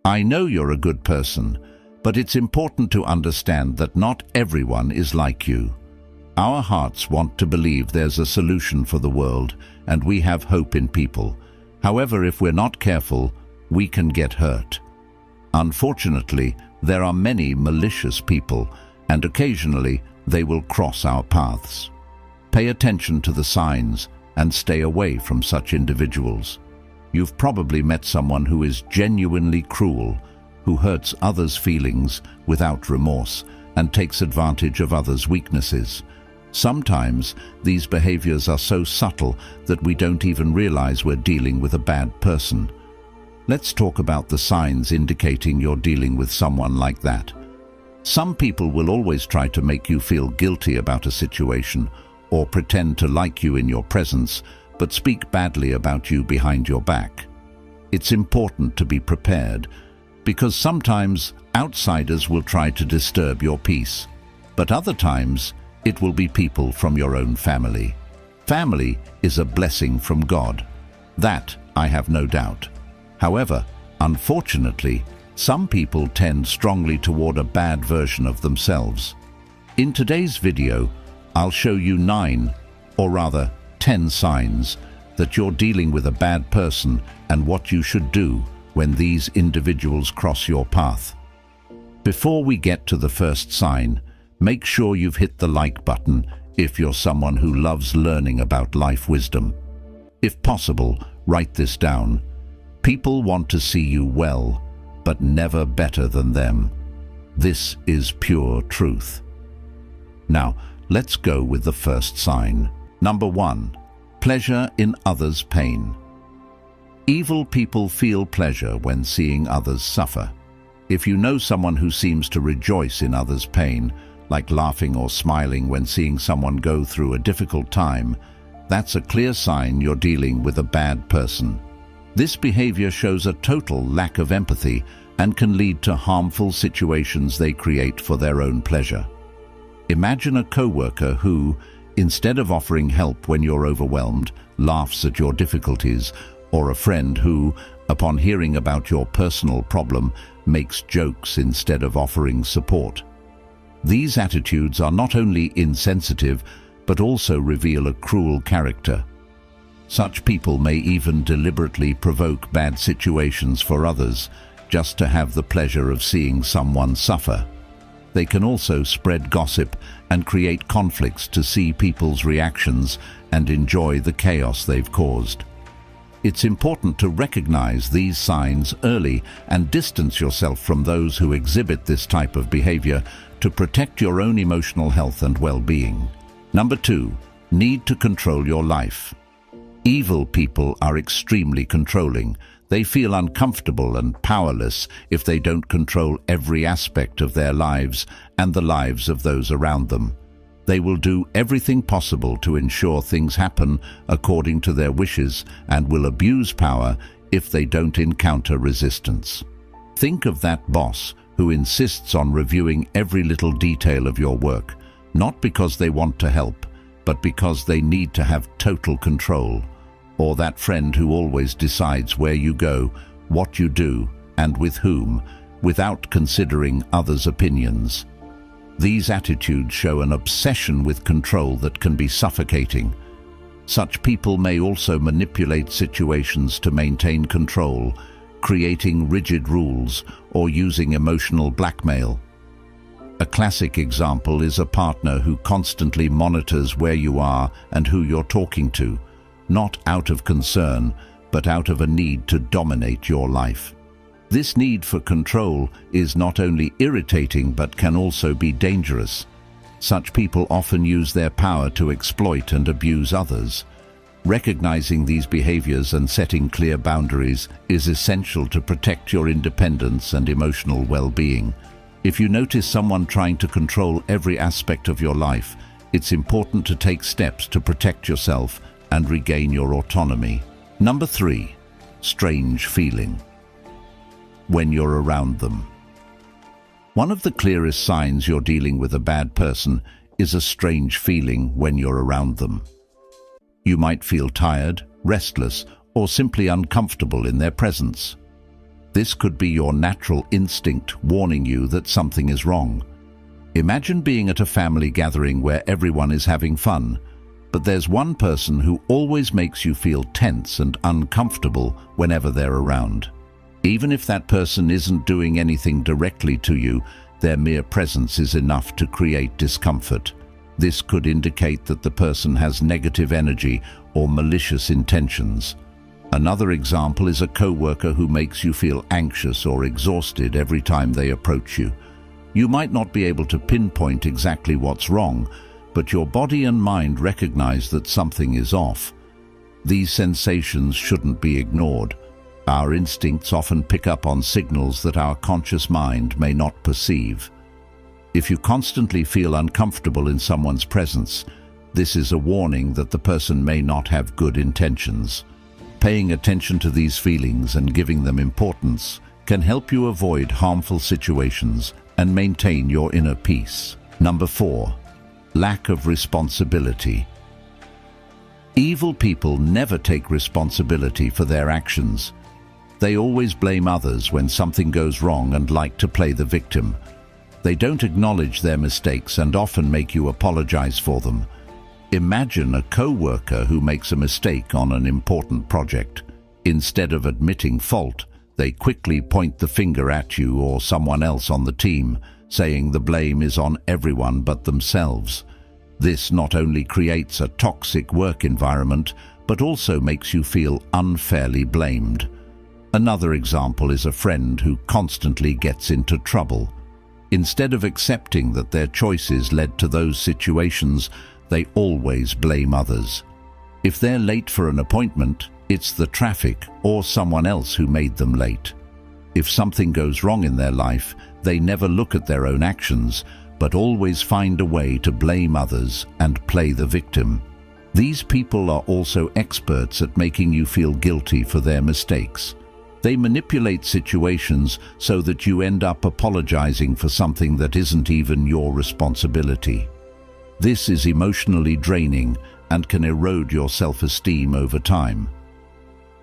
I know you're a good person, but it's important to understand that not everyone is like you. Our hearts want to believe there's a solution for the world, and we have hope in people. However, if we're not careful, we can get hurt. Unfortunately, there are many malicious people, and occasionally they will cross our paths. Pay attention to the signs and stay away from such individuals. You've probably met someone who is genuinely cruel, who hurts others' feelings without remorse and takes advantage of others' weaknesses. Sometimes these behaviors are so subtle that we don't even realize we're dealing with a bad person. Let's talk about the signs indicating you're dealing with someone like that. Some people will always try to make you feel guilty about a situation or pretend to like you in your presence, but speak badly about you behind your back. It's important to be prepared, because sometimes outsiders will try to disturb your peace, but other times it will be people from your own family. Family is a blessing from God. That I have no doubt. However, unfortunately, some people tend strongly toward a bad version of themselves. In today's video, I'll show you 9, or rather 10 signs that you're dealing with a bad person and what you should do when these individuals cross your path. Before we get to the first sign, make sure you've hit the like button if you're someone who loves learning about life wisdom. If possible, write this down. People want to see you well, but never better than them. This is pure truth. Now, let's go with the first sign. Number 1. Pleasure in others' pain. Evil people feel pleasure when seeing others suffer. If you know someone who seems to rejoice in others' pain, like laughing or smiling when seeing someone go through a difficult time, that's a clear sign you're dealing with a bad person. This behavior shows a total lack of empathy and can lead to harmful situations they create for their own pleasure. Imagine a coworker who, instead of offering help when you're overwhelmed, laughs at your difficulties, or a friend who, upon hearing about your personal problem, makes jokes instead of offering support. These attitudes are not only insensitive, but also reveal a cruel character. Such people may even deliberately provoke bad situations for others, just to have the pleasure of seeing someone suffer. They can also spread gossip and create conflicts to see people's reactions and enjoy the chaos they've caused. It's important to recognize these signs early and distance yourself from those who exhibit this type of behavior to protect your own emotional health and well-being. Number 2. Need to control your life. Evil people are extremely controlling. They feel uncomfortable and powerless if they don't control every aspect of their lives and the lives of those around them. They will do everything possible to ensure things happen according to their wishes and will abuse power if they don't encounter resistance. Think of that boss who insists on reviewing every little detail of your work, not because they want to help, but because they need to have total control. Or that friend who always decides where you go, what you do, and with whom, without considering others' opinions. These attitudes show an obsession with control that can be suffocating. Such people may also manipulate situations to maintain control, creating rigid rules or using emotional blackmail. A classic example is a partner who constantly monitors where you are and who you're talking to, not out of concern, but out of a need to dominate your life. This need for control is not only irritating but can also be dangerous. Such people often use their power to exploit and abuse others. Recognizing these behaviors and setting clear boundaries is essential to protect your independence and emotional well-being. If you notice someone trying to control every aspect of your life, it's important to take steps to protect yourself and regain your autonomy. Number 3. Strange feeling. When you're around them. One of the clearest signs you're dealing with a bad person is a strange feeling when you're around them. You might feel tired, restless, or simply uncomfortable in their presence. This could be your natural instinct warning you that something is wrong. Imagine being at a family gathering where everyone is having fun, but there's one person who always makes you feel tense and uncomfortable whenever they're around. Even if that person isn't doing anything directly to you, their mere presence is enough to create discomfort. This could indicate that the person has negative energy or malicious intentions. Another example is a coworker who makes you feel anxious or exhausted every time they approach you. You might not be able to pinpoint exactly what's wrong, but your body and mind recognize that something is off. These sensations shouldn't be ignored. Our instincts often pick up on signals that our conscious mind may not perceive. If you constantly feel uncomfortable in someone's presence, this is a warning that the person may not have good intentions. Paying attention to these feelings and giving them importance can help you avoid harmful situations and maintain your inner peace. Number 4. Lack of responsibility. Evil people never take responsibility for their actions. They always blame others when something goes wrong and like to play the victim. They don't acknowledge their mistakes and often make you apologize for them. Imagine a co-worker who makes a mistake on an important project. Instead of admitting fault, they quickly point the finger at you or someone else on the team, saying the blame is on everyone but themselves. This not only creates a toxic work environment, but also makes you feel unfairly blamed. Another example is a friend who constantly gets into trouble. Instead of accepting that their choices led to those situations, they always blame others. If they're late for an appointment, it's the traffic or someone else who made them late. If something goes wrong in their life, they never look at their own actions, but always find a way to blame others and play the victim. These people are also experts at making you feel guilty for their mistakes. They manipulate situations so that you end up apologizing for something that isn't even your responsibility. This is emotionally draining and can erode your self-esteem over time.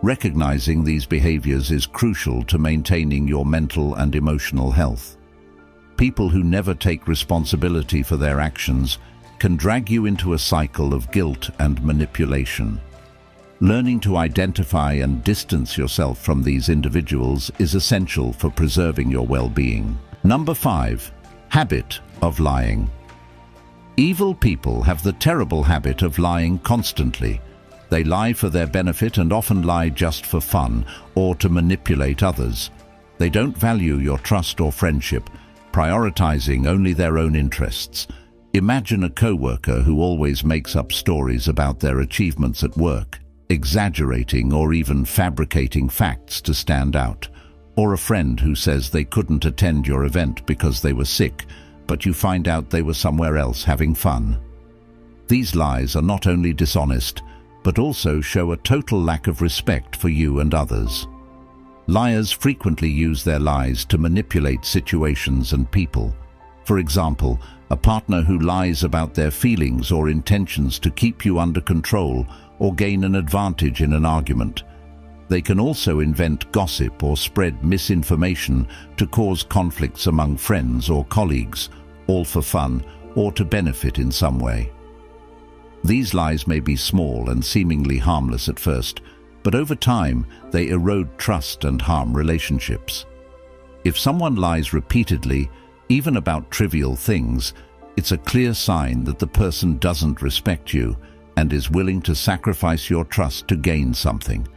Recognizing these behaviors is crucial to maintaining your mental and emotional health. People who never take responsibility for their actions can drag you into a cycle of guilt and manipulation. Learning to identify and distance yourself from these individuals is essential for preserving your well-being. Number 5. Habit of lying. Evil people have the terrible habit of lying constantly. They lie for their benefit and often lie just for fun or to manipulate others. They don't value your trust or friendship, prioritizing only their own interests. Imagine a coworker who always makes up stories about their achievements at work, exaggerating or even fabricating facts to stand out. Or a friend who says they couldn't attend your event because they were sick, but you find out they were somewhere else having fun. These lies are not only dishonest, but also show a total lack of respect for you and others. Liars frequently use their lies to manipulate situations and people. For example, a partner who lies about their feelings or intentions to keep you under control or gain an advantage in an argument. They can also invent gossip or spread misinformation to cause conflicts among friends or colleagues, all for fun or to benefit in some way. These lies may be small and seemingly harmless at first, but over time they erode trust and harm relationships. If someone lies repeatedly, even about trivial things, it's a clear sign that the person doesn't respect you and is willing to sacrifice your trust to gain something.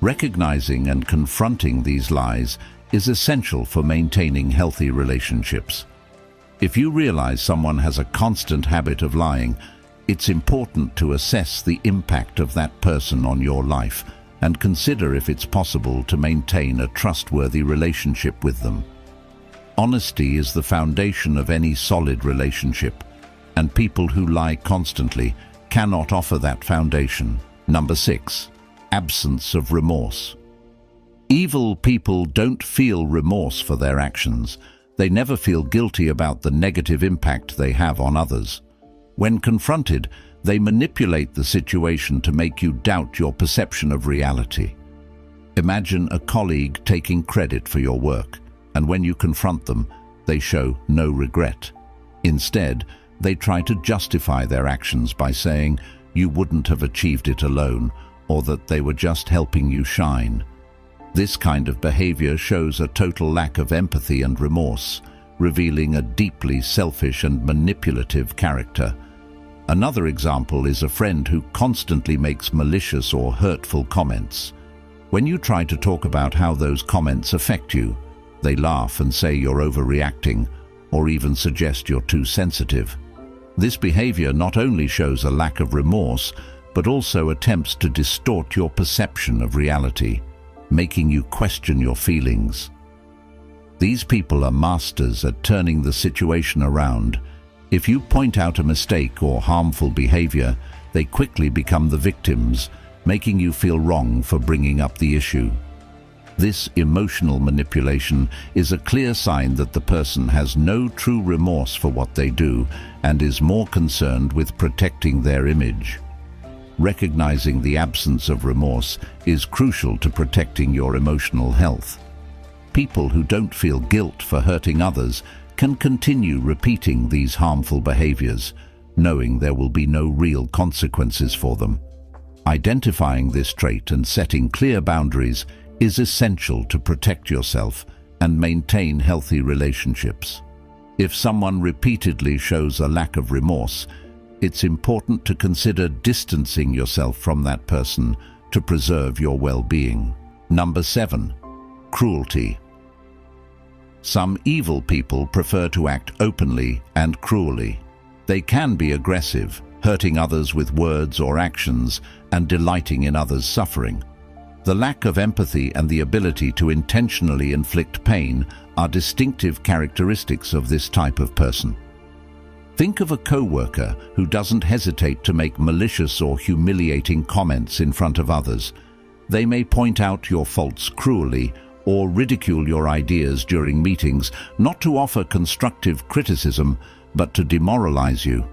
Recognizing and confronting these lies is essential for maintaining healthy relationships. If you realize someone has a constant habit of lying, it's important to assess the impact of that person on your life and consider if it's possible to maintain a trustworthy relationship with them. Honesty is the foundation of any solid relationship, and people who lie constantly cannot offer that foundation. Number 6. Absence of remorse. Evil people don't feel remorse for their actions. They never feel guilty about the negative impact they have on others. When confronted, they manipulate the situation to make you doubt your perception of reality. Imagine a colleague taking credit for your work, and when you confront them, they show no regret. Instead, they try to justify their actions by saying you wouldn't have achieved it alone, or that they were just helping you shine. This kind of behavior shows a total lack of empathy and remorse, revealing a deeply selfish and manipulative character. Another example is a friend who constantly makes malicious or hurtful comments. When you try to talk about how those comments affect you, they laugh and say you're overreacting, or even suggest you're too sensitive. This behavior not only shows a lack of remorse, but also attempts to distort your perception of reality, making you question your feelings. These people are masters at turning the situation around. If you point out a mistake or harmful behavior, they quickly become the victims, making you feel wrong for bringing up the issue. This emotional manipulation is a clear sign that the person has no true remorse for what they do and is more concerned with protecting their image. Recognizing the absence of remorse is crucial to protecting your emotional health. People who don't feel guilt for hurting others can continue repeating these harmful behaviors, knowing there will be no real consequences for them. Identifying this trait and setting clear boundaries is essential to protect yourself and maintain healthy relationships. If someone repeatedly shows a lack of remorse, it's important to consider distancing yourself from that person to preserve your well-being. Number 7. Cruelty. Some evil people prefer to act openly and cruelly. They can be aggressive, hurting others with words or actions, and delighting in others' suffering. The lack of empathy and the ability to intentionally inflict pain are distinctive characteristics of this type of person. Think of a co-worker who doesn't hesitate to make malicious or humiliating comments in front of others. They may point out your faults cruelly or ridicule your ideas during meetings, not to offer constructive criticism, but to demoralize you.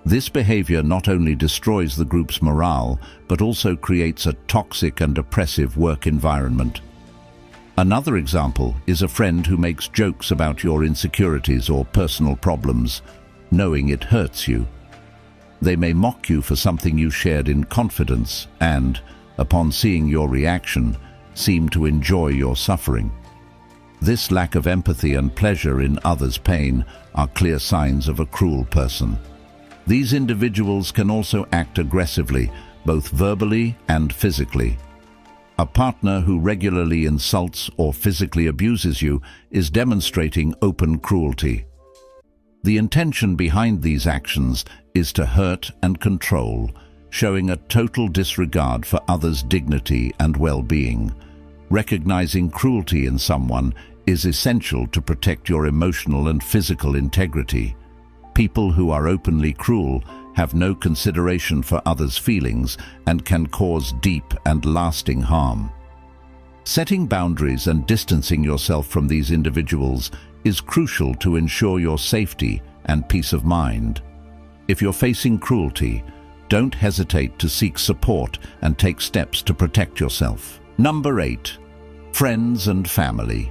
This behavior not only destroys the group's morale, but also creates a toxic and oppressive work environment. Another example is a friend who makes jokes about your insecurities or personal problems, knowing it hurts you. They may mock you for something you shared in confidence and, upon seeing your reaction, seem to enjoy your suffering. This lack of empathy and pleasure in others' pain are clear signs of a cruel person. These individuals can also act aggressively, both verbally and physically. A partner who regularly insults or physically abuses you is demonstrating open cruelty. The intention behind these actions is to hurt and control, showing a total disregard for others' dignity and well-being. Recognizing cruelty in someone is essential to protect your emotional and physical integrity. People who are openly cruel have no consideration for others' feelings and can cause deep and lasting harm. Setting boundaries and distancing yourself from these individuals is crucial to ensure your safety and peace of mind. If you're facing cruelty, don't hesitate to seek support and take steps to protect yourself. Number 8. Friends and family.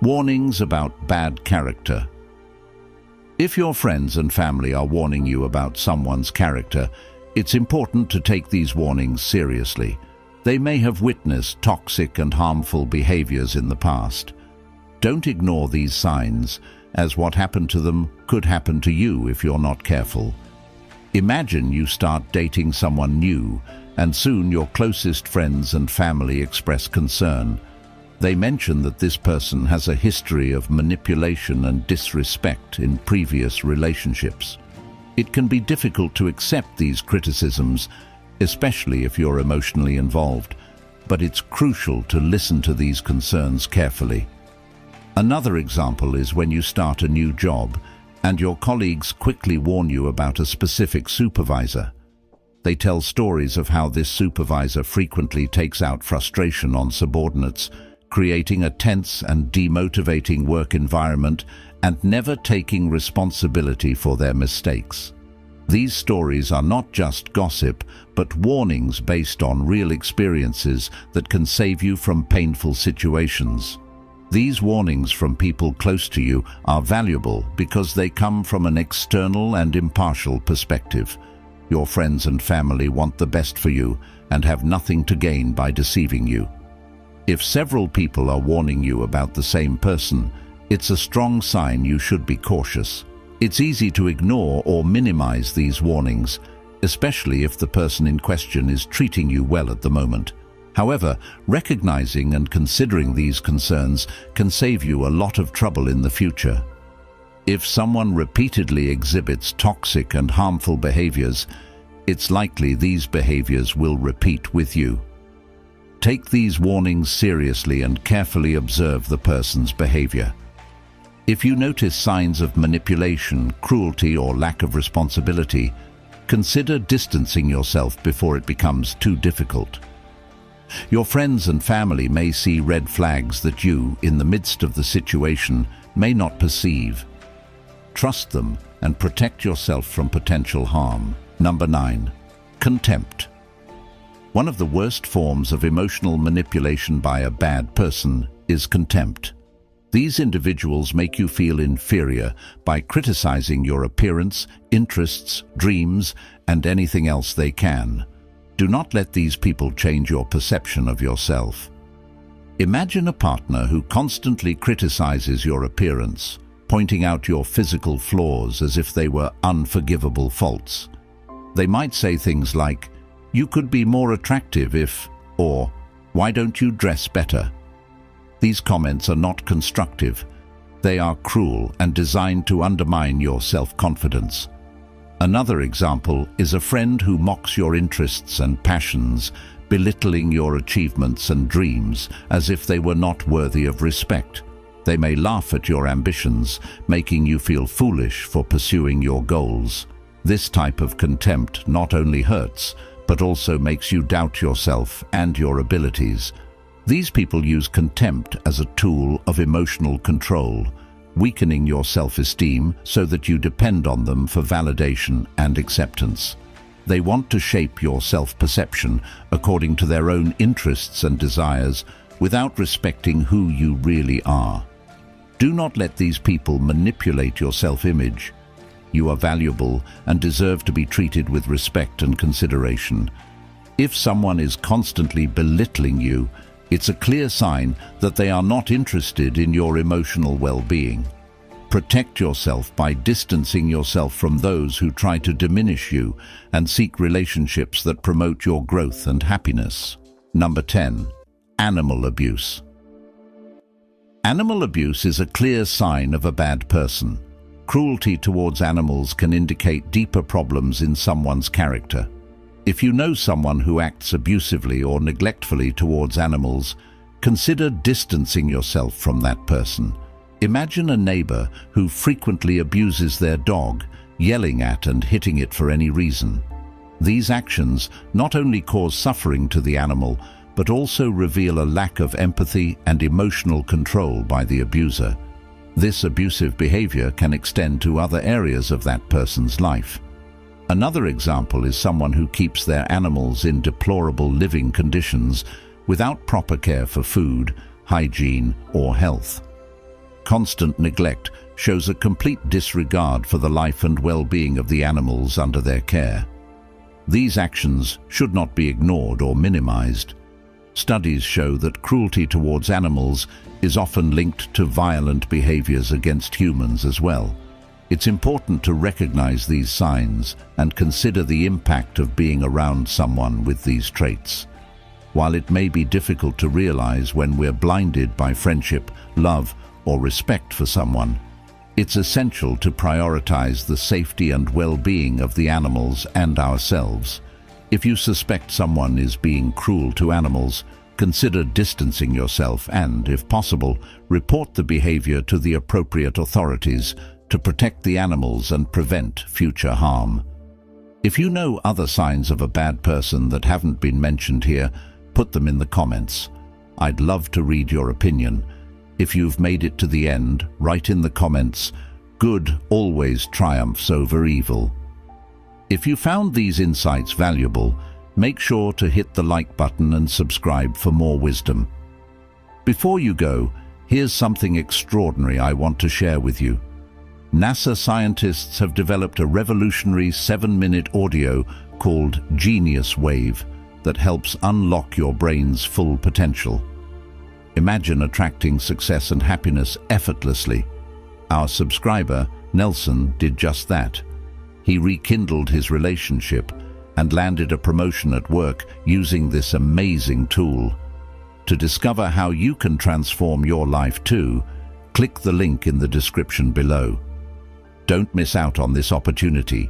Warnings about bad character. If your friends and family are warning you about someone's character, it's important to take these warnings seriously. They may have witnessed toxic and harmful behaviors in the past. Don't ignore these signs, as what happened to them could happen to you if you're not careful. Imagine you start dating someone new, and soon your closest friends and family express concern. They mention that this person has a history of manipulation and disrespect in previous relationships. It can be difficult to accept these criticisms, especially if you're emotionally involved, but it's crucial to listen to these concerns carefully. Another example is when you start a new job and your colleagues quickly warn you about a specific supervisor. They tell stories of how this supervisor frequently takes out frustration on subordinates, creating a tense and demotivating work environment and never taking responsibility for their mistakes. These stories are not just gossip, but warnings based on real experiences that can save you from painful situations. These warnings from people close to you are valuable because they come from an external and impartial perspective. Your friends and family want the best for you and have nothing to gain by deceiving you. If several people are warning you about the same person, it's a strong sign you should be cautious. It's easy to ignore or minimize these warnings, especially if the person in question is treating you well at the moment. However, recognizing and considering these concerns can save you a lot of trouble in the future. If someone repeatedly exhibits toxic and harmful behaviors, it's likely these behaviors will repeat with you. Take these warnings seriously and carefully observe the person's behavior. If you notice signs of manipulation, cruelty, or lack of responsibility, consider distancing yourself before it becomes too difficult. Your friends and family may see red flags that you, in the midst of the situation, may not perceive. Trust them and protect yourself from potential harm. Number 9. Contempt. One of the worst forms of emotional manipulation by a bad person is contempt. These individuals make you feel inferior by criticizing your appearance, interests, dreams, and anything else they can. Do not let these people change your perception of yourself. Imagine a partner who constantly criticizes your appearance, pointing out your physical flaws as if they were unforgivable faults. They might say things like, "You could be more attractive if," or "Why don't you dress better?" These comments are not constructive. They are cruel and designed to undermine your self-confidence. Another example is a friend who mocks your interests and passions, belittling your achievements and dreams as if they were not worthy of respect. They may laugh at your ambitions, making you feel foolish for pursuing your goals. This type of contempt not only hurts, but also makes you doubt yourself and your abilities. These people use contempt as a tool of emotional control, weakening your self-esteem so that you depend on them for validation and acceptance. They want to shape your self-perception according to their own interests and desires without respecting who you really are. Do not let these people manipulate your self-image. You are valuable and deserve to be treated with respect and consideration. If someone is constantly belittling you, it's a clear sign that they are not interested in your emotional well-being. Protect yourself by distancing yourself from those who try to diminish you and seek relationships that promote your growth and happiness. Number 10. Animal abuse. Animal abuse is a clear sign of a bad person. Cruelty towards animals can indicate deeper problems in someone's character. If you know someone who acts abusively or neglectfully towards animals, consider distancing yourself from that person. Imagine a neighbor who frequently abuses their dog, yelling at and hitting it for any reason. These actions not only cause suffering to the animal, but also reveal a lack of empathy and emotional control by the abuser. This abusive behavior can extend to other areas of that person's life. Another example is someone who keeps their animals in deplorable living conditions without proper care for food, hygiene, or health. Constant neglect shows a complete disregard for the life and well-being of the animals under their care. These actions should not be ignored or minimized. Studies show that cruelty towards animals is often linked to violent behaviors against humans as well. It's important to recognize these signs and consider the impact of being around someone with these traits. While it may be difficult to realize when we're blinded by friendship, love, or respect for someone, it's essential to prioritize the safety and well-being of the animals and ourselves. If you suspect someone is being cruel to animals, consider distancing yourself and, if possible, report the behavior to the appropriate authorities to protect the animals and prevent future harm. If you know other signs of a bad person that haven't been mentioned here, put them in the comments. I'd love to read your opinion. If you've made it to the end, write in the comments, "Good always triumphs over evil." If you found these insights valuable, make sure to hit the like button and subscribe for more wisdom. Before you go, here's something extraordinary I want to share with you. NASA scientists have developed a revolutionary 7-minute audio called Genius Wave that helps unlock your brain's full potential. Imagine attracting success and happiness effortlessly. Our subscriber, Nelson, did just that. He rekindled his relationship and landed a promotion at work using this amazing tool. To discover how you can transform your life too, click the link in the description below. Don't miss out on this opportunity.